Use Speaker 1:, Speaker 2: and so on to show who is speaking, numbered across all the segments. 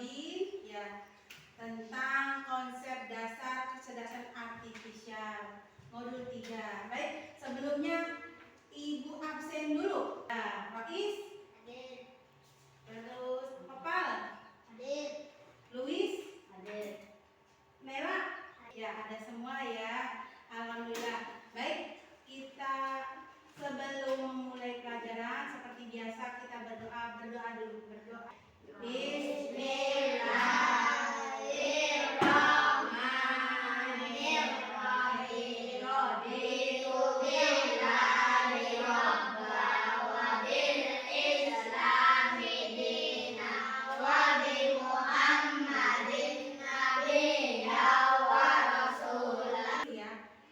Speaker 1: Rodin ya tentang konsep dasar kecerdasan artifisial modul 3. Baik, sebelumnya Ibu absen dulu. Nah, Rois? Hadir. Terus Opal? Hadir. Luis? Hadir. Mela? Ya, ada semua ya. Alhamdulillah. Baik, kita sebelum memulai pelajaran seperti biasa kita berdoa dulu. Berdoa.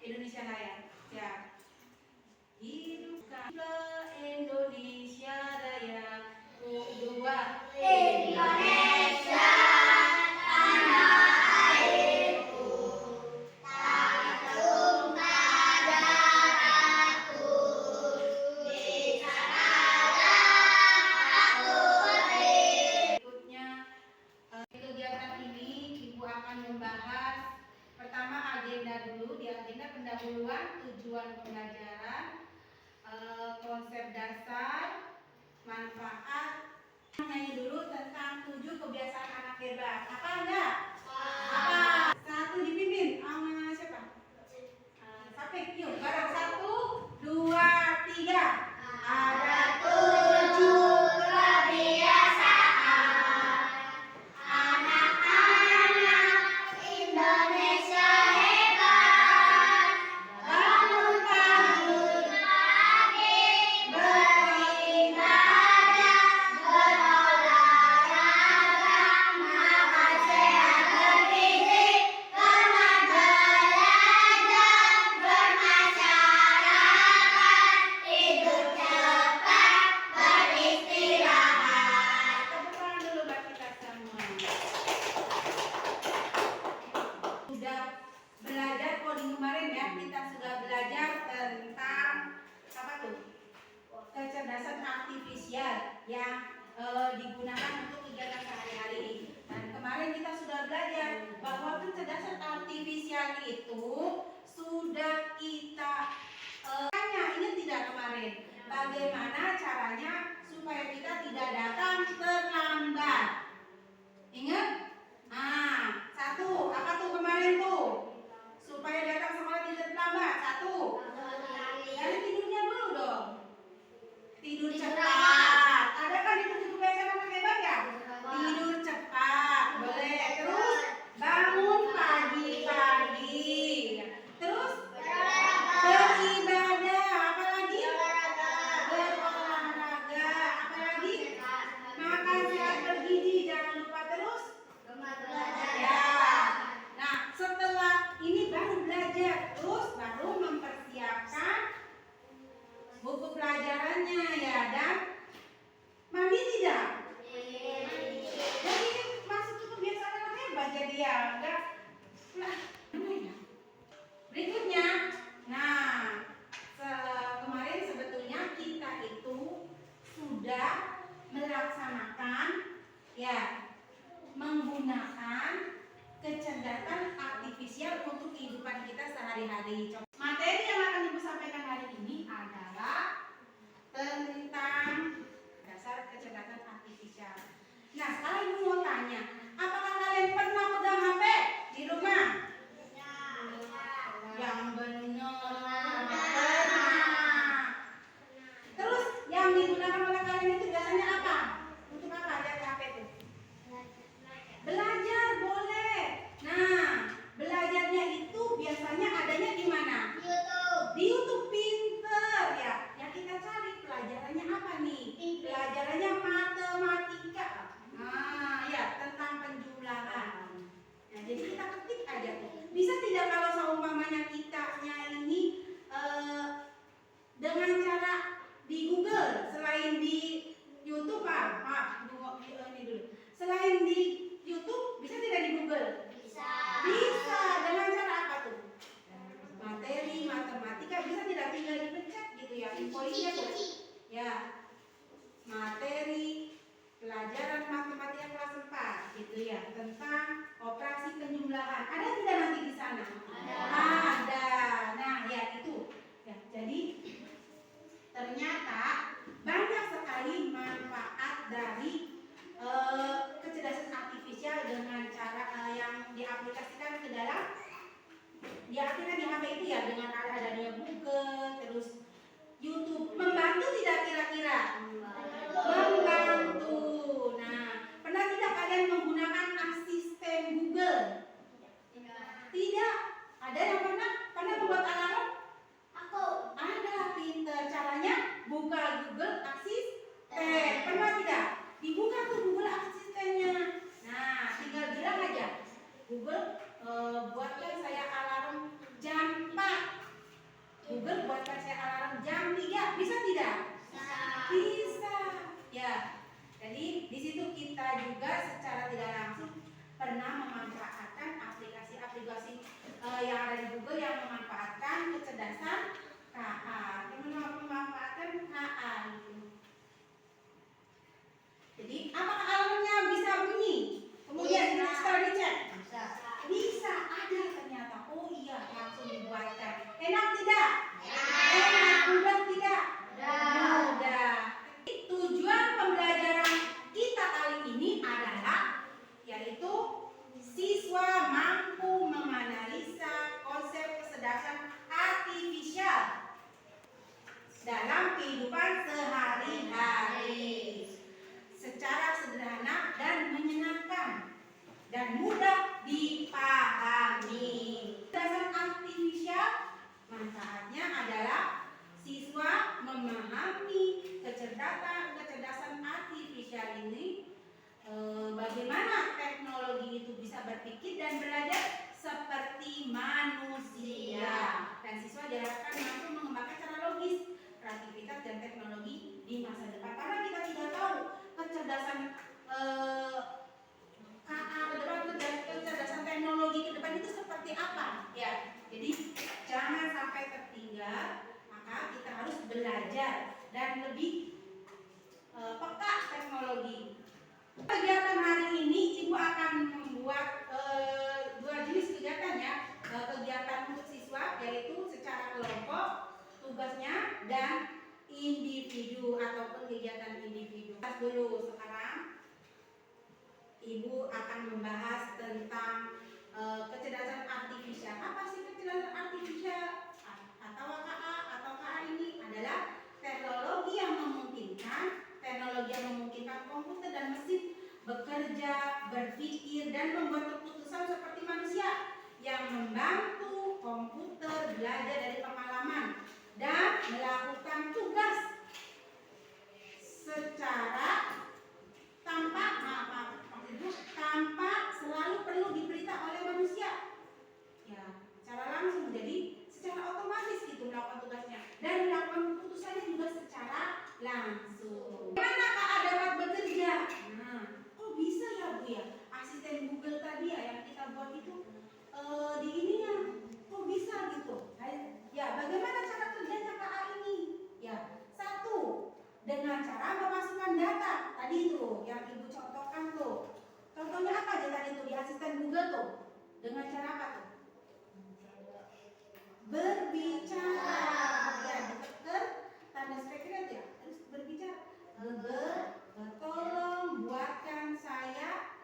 Speaker 1: Indonesia Raya. Ya. Hiduplah Indonesia Raya. Dua. Indonesia tanah airku, tanah darahku, di sanalah aku lahir. Berikutnya kegiatan ini Ibu akan membahas pertama agenda dulu. Di agenda pendahuluan tujuan pembelajaran, konsep dasar, manfaat. Nyanyi dulu tentang 7 kebiasaan anak hebat. Apa enggak? Apa? Satu dipimpin sama siapa? Sampai yuk bareng 1, 2, 3. Ada 7 kebiasaan anak-anak Indonesia hebat. Bangun pagi, beribadah, berolahraga, makan sehat bergizi, cermat belajar, bermasyarakat, hidup cepat, beristirahat. Tepuk tangan dulu buat kita semua. Sudah belajar coding kemarin ya, kita sudah belajar tentang apa tuh? Kecerdasan artifisial yang digunakan untuk kegiatan sehari-hari. Dan kemarin kita sudah belajar bahwa kecerdasan artifisial itu sudah kita tanya, ingat tidak kemarin? Bagaimana caranya supaya kita tidak datang terlambat? Ingat? Nah, 1, apa tuh kemarin tuh? Supaya datang sekolah tidak terlambat. 1, dari tidurnya dulu dong. Tidur cepat. Ada kan itu kebiasaan anak hebat ya? Tidur cepat, boleh. Terus bangun pagi-pagi. Terus beribadah. Apa lagi? Berolahraga. Apa lagi? Makan sehat bergizi. Jangan lupa terus. Ya. Nah, setelah ini baru belajar. Terus baru mempersiapkan buku pelajarannya ya, dan mandi tidak? Jadi masuk ke kebiasaan anak hebat jadi ya, enggak? Nah, berikutnya, nah kemarin sebetulnya kita itu sudah melaksanakan ya menggunakan kecerdasan artifisial untuk kehidupan kita sehari-hari. Materi yang akan Ibu sampaikan hari ini adalah tentang dasar kecerdasan artifisial. Nah, sekarang Ibu mau tanya, apakah kalian pernah pegang HP di rumah? Yang benar. Pernah. Terus yang digunakan oleh kalian itu biasanya apa? Untuk apa lihat HP itu? Belajar boleh. Nah, belajarnya itu biasanya adanya di mana? Di YouTube. Pinter ya. Yang kita cari pelajarannya apa nih? Pelajarannya matematika. Nah, ya tentang gitu ya, tentang operasi penjumlahan. Ada tidak nanti di sana? Ada. Nah, ya itu. Ya, jadi ternyata banyak sekali manfaat dari kecerdasan artifisial dengan cara yang diaplikasikan ke dalam diartikan di HP itu ya, dengan adanya Google, terus YouTube. Membantu tidak kira-kira? Membantu. Nah, pernah tidak kalian menggunakan asisten Google? Tidak. Ada yang pernah? Pernah membuat alarm?
Speaker 2: Aku.
Speaker 1: Ada, pinter. Caranya buka Google Assistant. Pernah tidak? Dibuka tuh Google Asistennya. Nah, tinggal bilang aja, Google buatkan saya alarm jam 4. Google buatkan saya alarm jam 3. Bisa tidak? Bisa. Ya. Jadi di situ kita juga secara tidak langsung pernah memanfaatkan aplikasi-aplikasi yang ada di Google yang memanfaatkan kecerdasan KA, memanfaatkan KA gitu. Jadi apakah alarmnya bisa bunyi? Kemudian setelah dicek bisa, ada ternyata. Oh iya, langsung dibuatkan. Enak tidak? Enak. Mudah tidak? Mudah. Tujuan pembelajaran kita kali ini adalah yaitu siswa mampu menganalisa konsep kecerdasan artifisial dalam kehidupan sehari-hari secara sederhana dan menyenangkan dan mudah dipahami. Kecerdasan artifisial manfaatnya adalah siswa memahami kecerdasan artifisial ini, bagaimana teknologi itu bisa berpikir dan belajar seperti manusia, dan siswa diharapkan mampu mengembangkan cara logis, kreativitas dan teknologi di masa depan. Karena kita tidak tahu kecerdasan KA ke depan, kecerdasan teknologi ke depan itu seperti apa ya. Jadi jangan sampai tertinggal, maka kita harus belajar dan lebih peka teknologi. Kegiatan hari ini Ibu akan membuat dua jenis kegiatan ya, kegiatan untuk siswa yaitu secara kelompok tugasnya dan individu ataupun kegiatan individu. Dulu sekarang Ibu akan membahas tentang kecerdasan artifisial. Apa sih kecerdasan artifisial? Atau KA ini adalah teknologi yang memungkinkan komputer dan mesin bekerja, berpikir dan membuat keputusan seperti manusia, yang membantu komputer belajar dari pengalaman dan melakukan tugas secara tanpa selalu perlu diperintah oleh manusia. Ya, secara langsung, jadi secara otomatis gitu melakukan tugasnya dan melakukan keputusannya juga secara langsung. Bagaimana KA dapat bekerja? Nah, kok bisa ya Bu ya? Asisten Google tadi ya yang kita buat itu di ininya, kok bisa gitu? Ya, bagaimana cara kerjanya KA ini? Ya, satu, dengan cara memasukkan data. Tadi itu yang Ibu contohkan tuh. Contohnya apa aja tadi itu di asisten Google tuh? Dengan cara apa tuh? Berbicara. Ya, ditekan tanda speaker ya. Terus berbicara. Google, tolong buatkan saya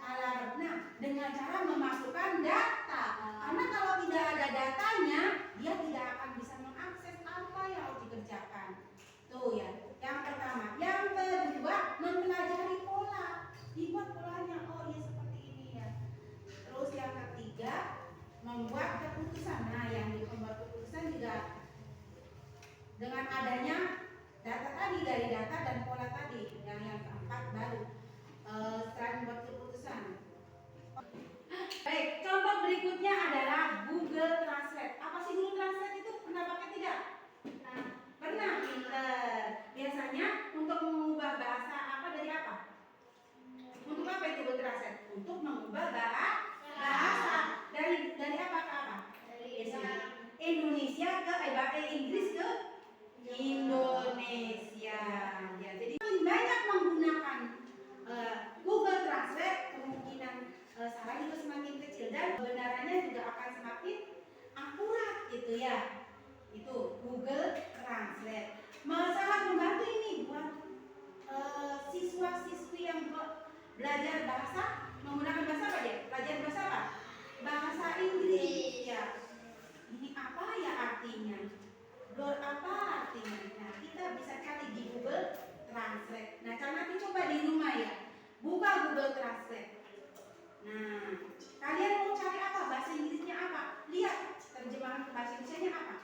Speaker 1: alarm. Nah, dengan cara memasukkan data. Karena kalau tidak ada datanya, dia tidak akan bisa mengakses apa yang harus dikerjakan. Tuh ya, yang pertama. Yang kedua, mempelajari pola. Dibuat polanya. Oh iya seperti ini ya. Terus yang ketiga, membuat keputusan. Nah, yang membuat keputusan juga dengan adanya data tadi, dari data dan pola tadi. Yang keempat baru setelah membuat keputusan. Baik, contoh berikutnya adalah Google Translate. Apa sih Google Translate itu? Pernah pakai tidak? Pernah, pinter. Biasanya untuk mengubah bahasa apa dari apa? Untuk apa itu Google Translate? Untuk mengubah bahasa dari apa ke apa? Indonesia ke Inggris ke Indonesia. Ya, jadi paling banyak menggunakan Google Translate, belajar bahasa menggunakan bahasa apa dia? Belajar bahasa apa? Bahasa Inggris. Ya. Ini apa ya artinya? Door apa artinya? Nah, kita bisa cari di Google Translate. Nah, nanti coba di rumah ya. Buka Google Translate. Nah, kalian mau cari apa? Bahasa Inggrisnya apa? Lihat terjemahan ke bahasa Indonesia apa.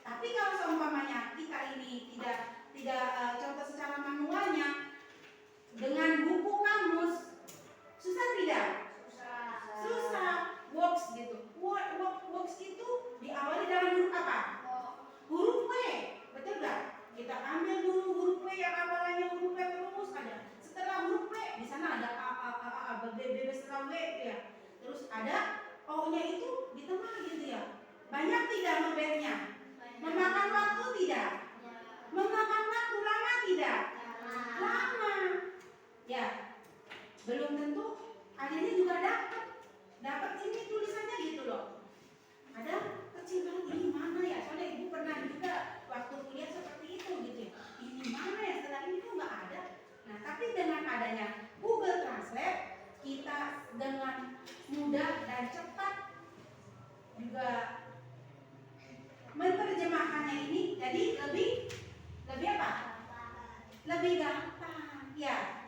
Speaker 1: Tapi kalau seumpamanya kita ini tidak contoh secara manualnya dengan buku kamus, susah tidak? Susah. Works gitu. Works itu diawali dengan huruf apa? Huruf W. Betul nggak? Kita ambil dulu huruf W yang awalnya huruf W terus ada. Setelah huruf W di sana ada A, B, setelah W ya. Terus ada O-nya itu di tengah gitu ya. Banyak tidak membetnya? Memakan waktu tidak? Memakan waktu lama tidak? Lama. Ya. Belum tentu akhirnya juga dapat ini tulisannya gitu loh. Ada kecil banget, ini mana ya? Soalnya ibu pernah juga waktu kuliah seperti itu gitu ya. Ini mana ya? Setelah ini tuh nggak ada. Nah, tapi dengan adanya Google Translate, kita dengan mudah dan cepat juga menerjemahkannya ini jadi lebih apa? Lebih gampang, ya.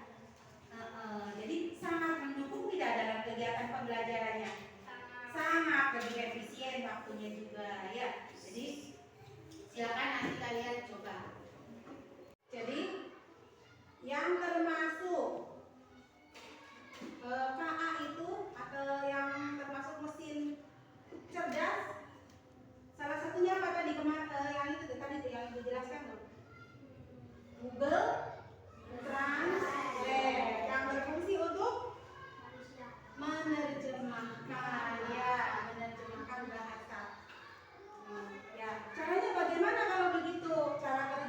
Speaker 1: Jadi sangat mendukung tidak dalam kegiatan pembelajarannya. Sangat lebih efisien waktunya juga, ya. Jadi silakan nanti kalian coba. Jadi yang termasuk KA itu atau yang termasuk mesin cerdas, salah satunya apa tadi yang itu tadi yang ibu jelaskan tuh, Google Translate yang berfungsi untuk menerjemahkan, ya, menerjemahkan bahasa. Ya, caranya bagaimana kalau begitu? Cara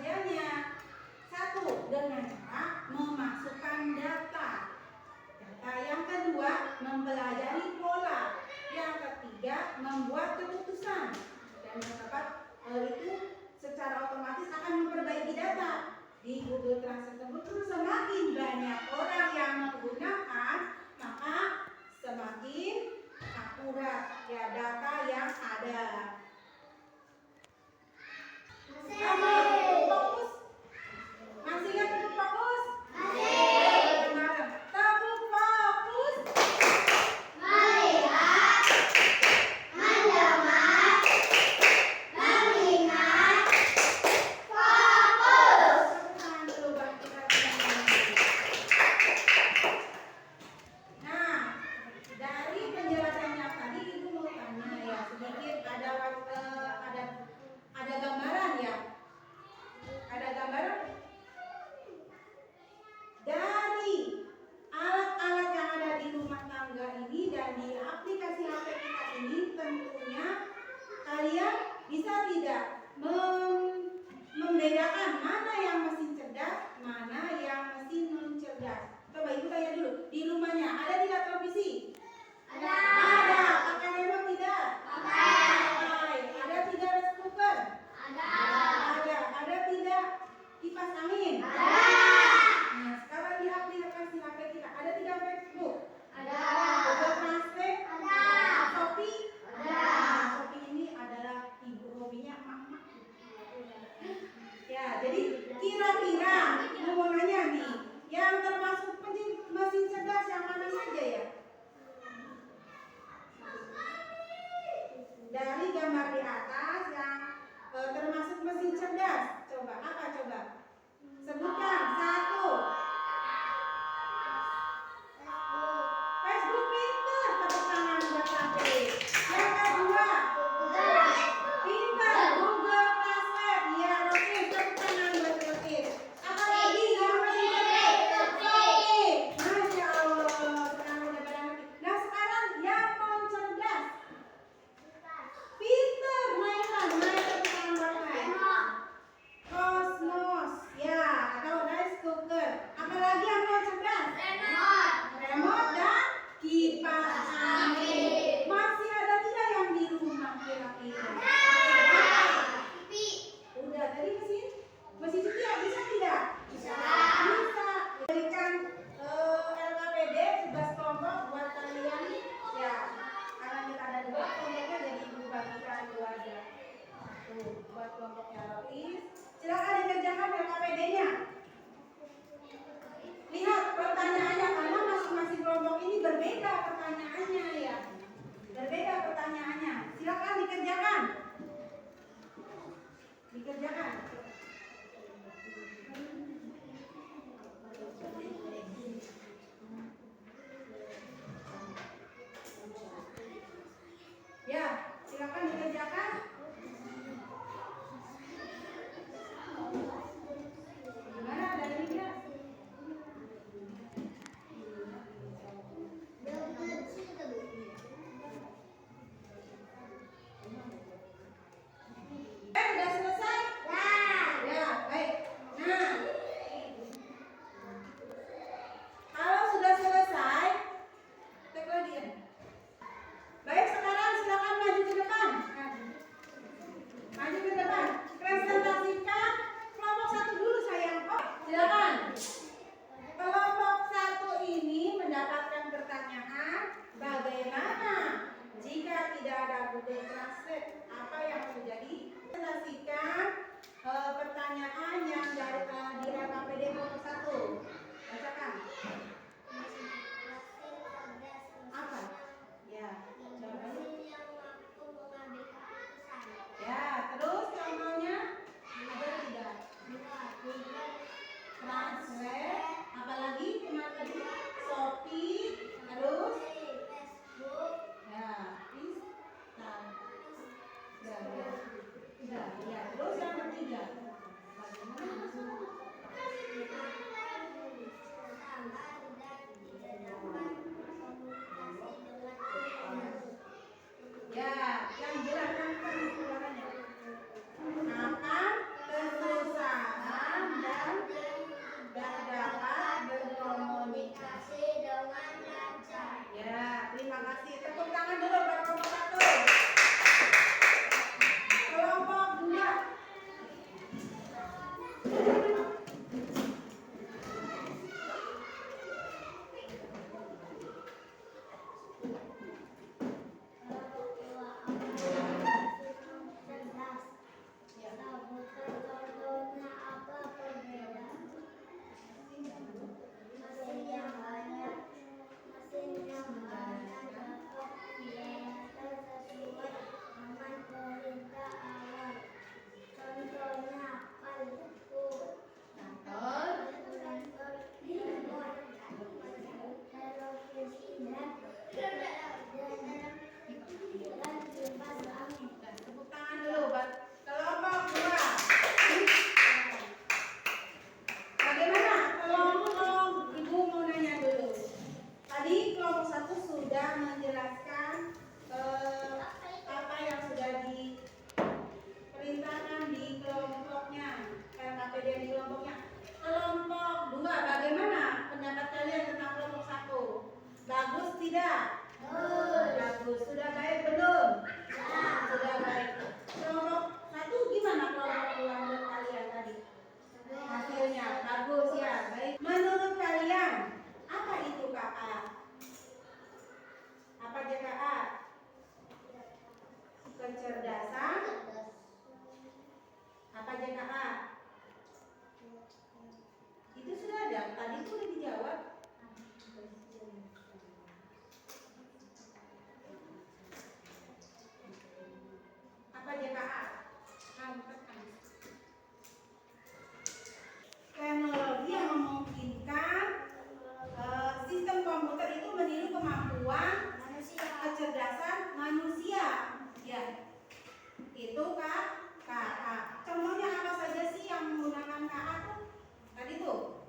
Speaker 1: Itu KA. Contohnya apa saja sih yang menggunakan KA tuh? Tadi tuh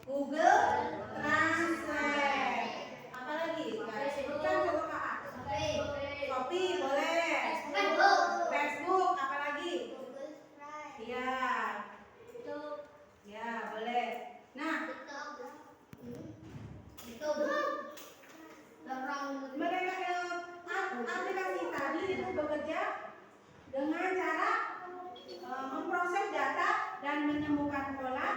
Speaker 1: Google Translate. Apalagi? Sebutkan contoh KA. Shopee boleh. Facebook apalagi? Iya. Ya boleh. Nah, mereka aplikasi tadi itu bekerja dengan cara memproses data dan menemukan pola.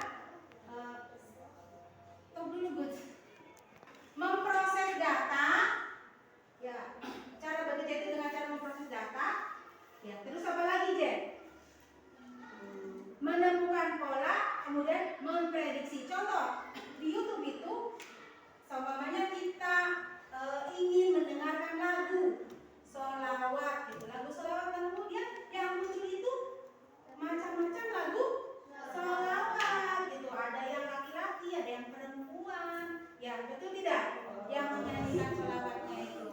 Speaker 1: Memproses data. Ya, cara bekerja itu dengan cara memproses data. Ya, terus apa lagi, Jen? Menemukan pola, kemudian memprediksi. Contoh di YouTube itu, seumpamanya kita ingin mendengarkan lagu sholawat, gitu. Lagu sholawat, kemudian yang muncul itu macam-macam lagu sholawat, gitu. Ada yang laki-laki, ada yang perempuan, ya betul tidak? Yang menyanyikan sholawatnya itu,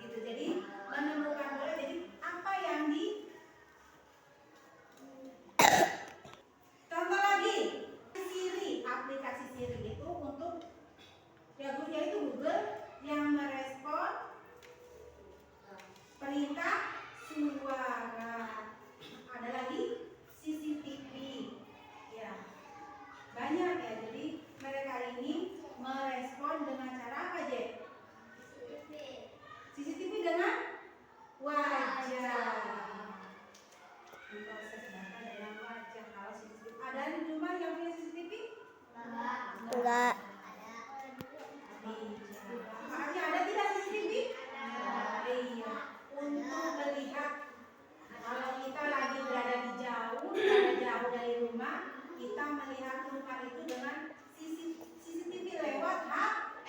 Speaker 1: gitu. Jadi menemukan pola. Jadi apa yang di contoh lagi Siri, aplikasi Siri itu untuk yaitu Google yang merespon perintah suara. Ada lagi CCTV, ya banyak ya. Jadi mereka ini merespon dengan cara apa, Jek? CCTV dengan wajah. Proses data dengan wajah. Kalau CCTV ada di rumah yang punya CCTV?
Speaker 2: Enggak.
Speaker 1: Makanya ada tidak CCTV? Iya. Untuk melihat kalau kita lagi berada jauh dari rumah, kita melihat rumah itu dengan CCTV lewat HP.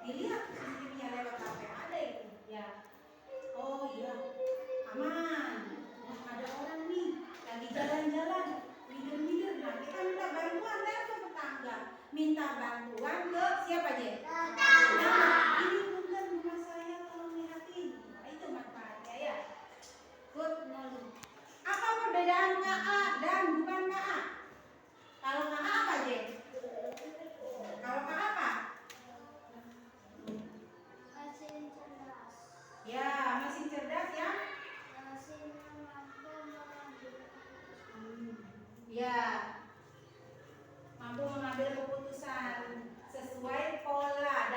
Speaker 1: Dilihat CCTV-nya lewat HP ada itu. Ya. Oh iya, aman. Ada orang nih lagi jalan-jalan, minder-minder. Nah, kita minta bantuan telepon tetangga. Minta bantuan ke siapa, Jek? Nah, ini bukan rumah saya, tolong lihatin. Nah, itu manfaatnya ya. Good knowledge. Apa perbedaan KA dan bukan KA? Kalau KA apa, Jek? Kalau KA apa?
Speaker 2: Mesin cerdas.
Speaker 1: Ya, mesin cerdas ya.
Speaker 2: Mesin yang mampu mengambil
Speaker 1: Ya, mampu mengambil keputusan sesuai pola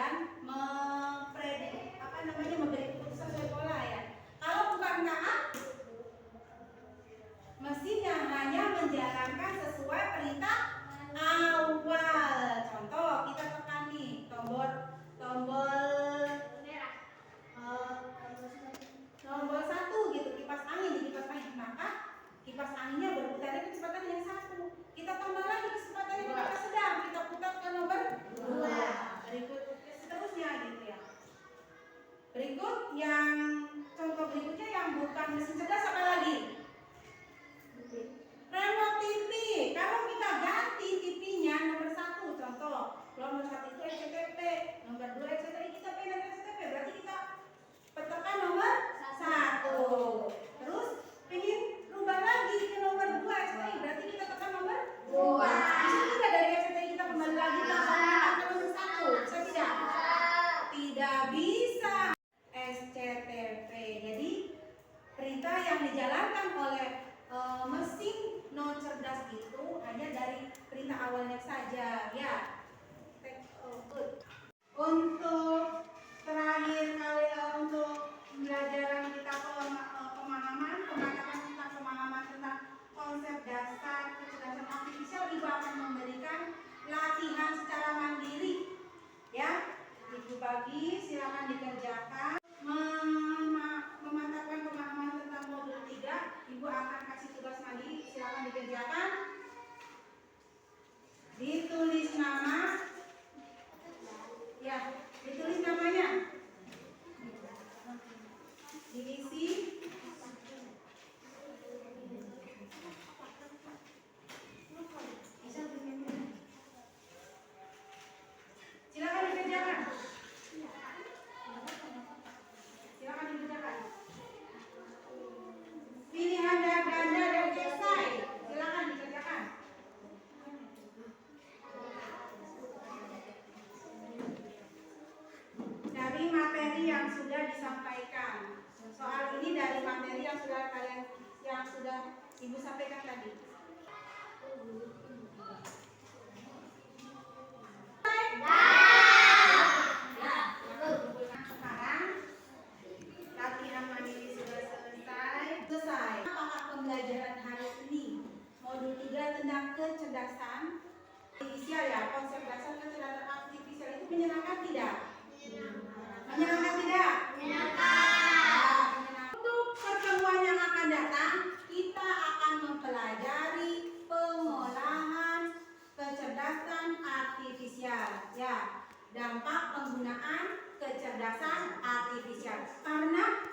Speaker 1: Ibu sampaikan tadi. Sekarang latihan mandiri sudah selesai. Apakah pembelajaran hari ini? Modul 3 tentang kecerdasan artifisial ya. Konsep dasar kecerdasan artifisial itu menyenangkan tidak? Menyenangkan tidak? Menyenangkan. Untuk pertemuan yang akan datang, kita akan mempelajari pengolahan kecerdasan artifisial. Ya, dampak penggunaan kecerdasan artifisial. Karena